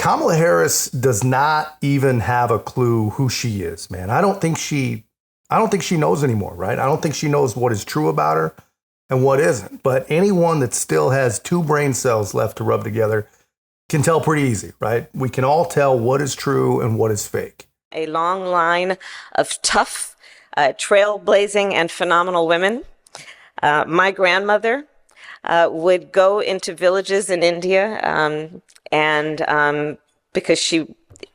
Kamala Harris does not even have a clue who she is, man. I don't think she knows anymore, right? I don't think she knows what is true about her and what isn't. But anyone that still has two brain cells left to rub together can tell pretty easy, right? We can all tell what is true and what is fake. A long line of tough, trailblazing and phenomenal women. My grandmother would go into villages in India and because she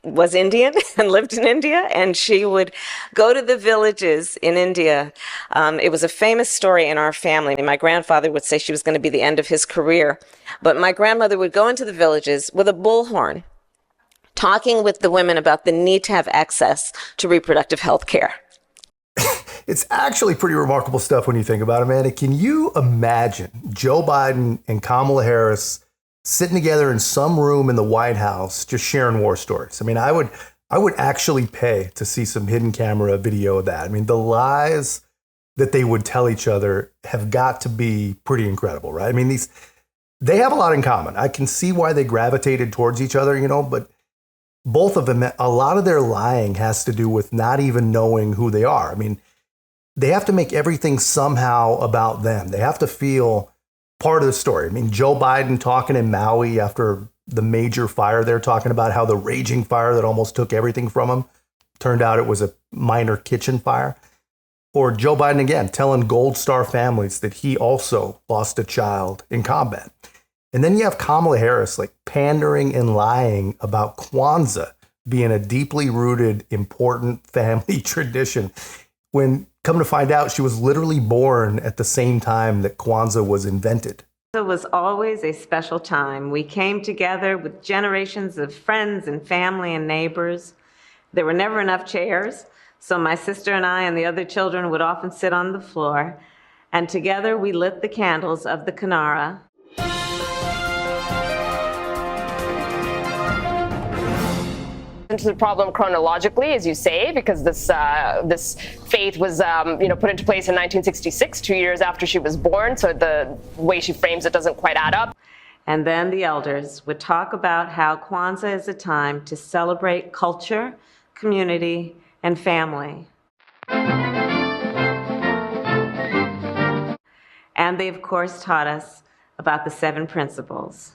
was Indian and lived in India, and she would go to the villages in India. It was a famous story in our family. My grandfather would say she was going to be the end of his career. But my grandmother would go into the villages with a bullhorn, talking with the women about the need to have access to reproductive health care. It's actually pretty remarkable stuff when you think about it, man. Can you imagine Joe Biden and Kamala Harris sitting together in some room in the White House just sharing war stories? I mean, I would actually pay to see some hidden camera video of that. I mean, the lies that they would tell each other have got to be pretty incredible, right? I mean, they have a lot in common. I can see why they gravitated towards each other, but both of them, a lot of their lying has to do with not even knowing who they are. I mean, they have to make everything somehow about them. They have to feel part of the story. I mean, Joe Biden talking in Maui after the major fire there, talking about how the raging fire that almost took everything from him turned out it was a minor kitchen fire. Or Joe Biden again telling Gold Star families that he also lost a child in combat. And then you have Kamala Harris like pandering and lying about Kwanzaa being a deeply rooted, important family tradition, when come to find out she was literally born at the same time that Kwanzaa was invented. It was always a special time. We came together with generations of friends and family and neighbors. There were never enough chairs, so my sister and I and the other children would often sit on the floor, and together we lit the candles of the Kinara. Into the problem chronologically, as you say, because this faith was put into place in 1966, 2 years after she was born. So the way she frames it doesn't quite add up. And then the elders would talk about how Kwanzaa is a time to celebrate culture, community, and family. And they, of course, taught us about the 7 principles.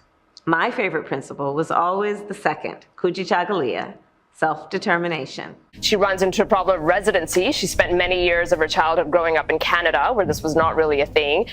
My favorite principle was always the second, Kujichagulia, self-determination. She runs into a problem of residency. She spent many years of her childhood growing up in Canada, where this was not really a thing.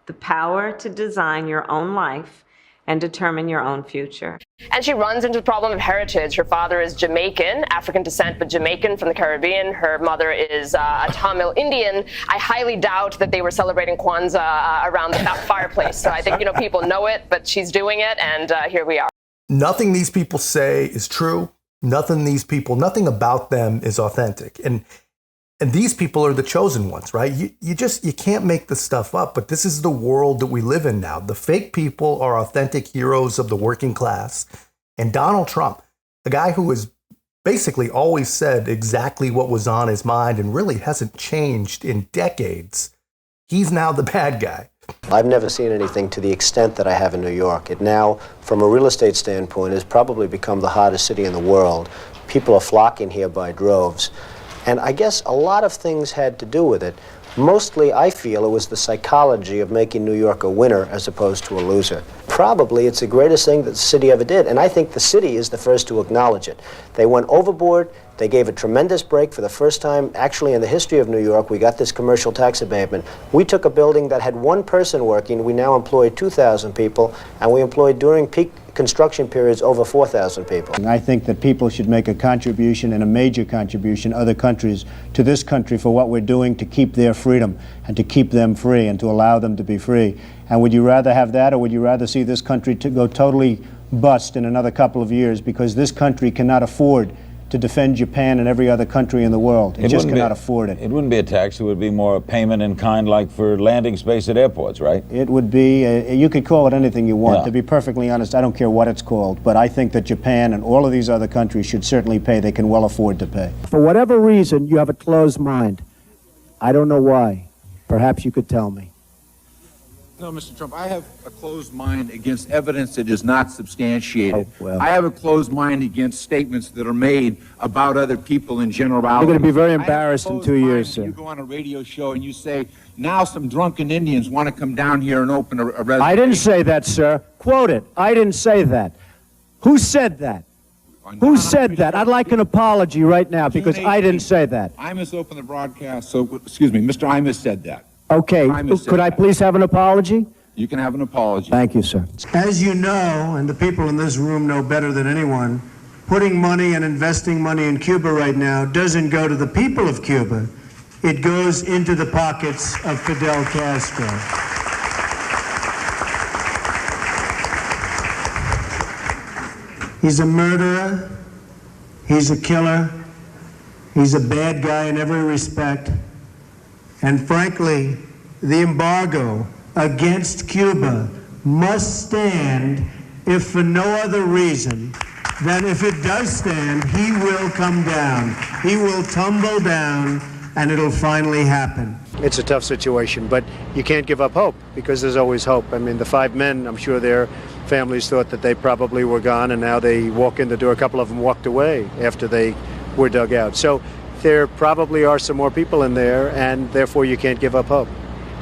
The power to design your own life and determine your own future. And she runs into the problem of heritage. Her father is Jamaican, African descent, but Jamaican from the Caribbean. Her mother is a Tamil Indian. I highly doubt that they were celebrating Kwanzaa around the fireplace. So I think, people know it, but she's doing it, and here we are. Nothing these people say is true. Nothing about them is authentic. And these people are the chosen ones, right? You can't make this stuff up, but this is the world that we live in now. The fake people are authentic heroes of the working class. And Donald Trump, a guy who has basically always said exactly what was on his mind and really hasn't changed in decades, he's now the bad guy. I've never seen anything to the extent that I have in New York. It now, from a real estate standpoint, has probably become the hottest city in the world. People are flocking here by droves. And I guess a lot of things had to do with it. Mostly, I feel it was the psychology of making New York a winner as opposed to a loser. Probably it's the greatest thing that the city ever did, and I think the city is the first to acknowledge it. They went overboard. They gave a tremendous break for the first time, actually, in the history of New York. We got this commercial tax abatement. We took a building that had one person working. We now employ 2,000 people, and we employed during peak construction periods over 4,000 people. I think that people should make a contribution, and a major contribution, other countries, to this country for what we're doing to keep their freedom and to keep them free and to allow them to be free. And would you rather have that, or would you rather see this country to go totally bust in another couple of years, because this country cannot afford to defend Japan and every other country in the world? It just cannot afford it. It wouldn't be a tax. It would be more a payment in kind, like for landing space at airports, right? It would be, you could call it anything you want. Yeah. To be perfectly honest, I don't care what it's called, but I think that Japan and all of these other countries should certainly pay. They can well afford to pay. For whatever reason, you have a closed mind. I don't know why. Perhaps you could tell me. No, Mr. Trump, I have a closed mind against evidence that is not substantiated. Oh, well. I have a closed mind against statements that are made about other people in generality. You're going to be very embarrassed in 2 years, sir. You go on a radio show and you say, now some drunken Indians want to come down here and open a reservation. I didn't say that, sir. Quote it. I didn't say that. Who said that? Who said that? I'd like an apology right now because I didn't say that. Imus opened the broadcast, so, excuse me, Mr. Imus said that. Okay. Could I please have an apology? You can have an apology. Thank you, sir. As you know, and the people in this room know better than anyone, putting money and investing money in Cuba right now doesn't go to the people of Cuba. It goes into the pockets of Fidel Castro. He's a murderer. He's a killer. He's a bad guy in every respect. And frankly, the embargo against Cuba must stand, if for no other reason than if it does stand, he will come down. He will tumble down, and it'll finally happen. It's a tough situation, but you can't give up hope because there's always hope. I mean, the 5 men, I'm sure their families thought that they probably were gone, and now they walk in the door. A couple of them walked away after they were dug out. So there probably are some more people in there, and therefore you can't give up hope.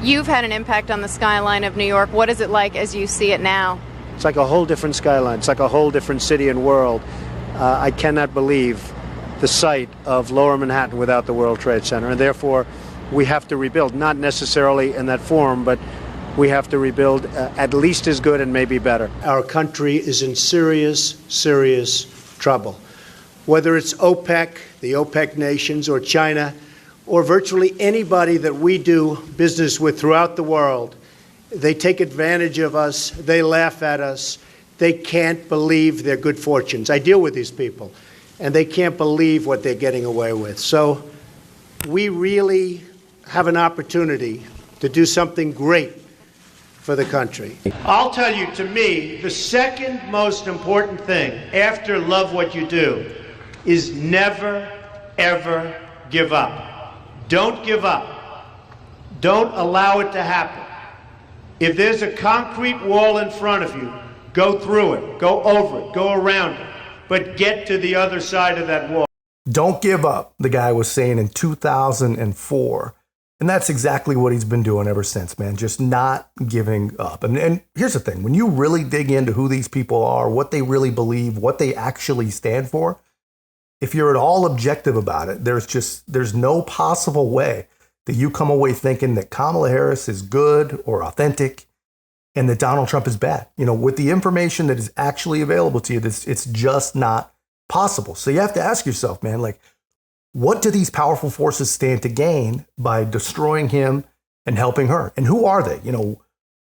You've had an impact on the skyline of New York. What is it like as you see it now? It's like a whole different skyline. It's like a whole different city and world. I cannot believe the sight of Lower Manhattan without the World Trade Center, and therefore we have to rebuild, not necessarily in that form, but we have to rebuild at least as good and maybe better. Our country is in serious, serious trouble. Whether it's OPEC, the OPEC nations, or China, or virtually anybody that we do business with throughout the world, they take advantage of us, they laugh at us, they can't believe their good fortunes. I deal with these people, and they can't believe what they're getting away with. So we really have an opportunity to do something great for the country. I'll tell you, to me, the second most important thing after love what you do is never, ever give up. Don't give up. Don't allow it to happen. If there's a concrete wall in front of you, go through it, go over it, go around it, but get to the other side of that wall. Don't give up, the guy was saying in 2004. And that's exactly what he's been doing ever since, man. Just not giving up. And here's the thing. When you really dig into who these people are, what they really believe, what they actually stand for, if you're at all objective about it, there's no possible way that you come away thinking that Kamala Harris is good or authentic and that Donald Trump is bad. You know, with the information that is actually available to you, it's just not possible. So you have to ask yourself, man, like, what do these powerful forces stand to gain by destroying him and helping her? And who are they? You know,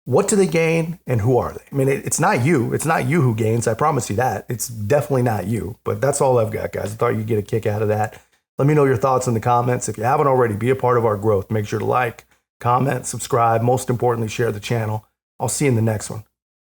what do they gain and who are they? I mean, it's not you. It's not you who gains. I promise you that. It's definitely not you. But that's all I've got, guys. I thought you'd get a kick out of that. Let me know your thoughts in the comments. If you haven't already, be a part of our growth. Make sure to like, comment, subscribe. Most importantly, share the channel. I'll see you in the next one.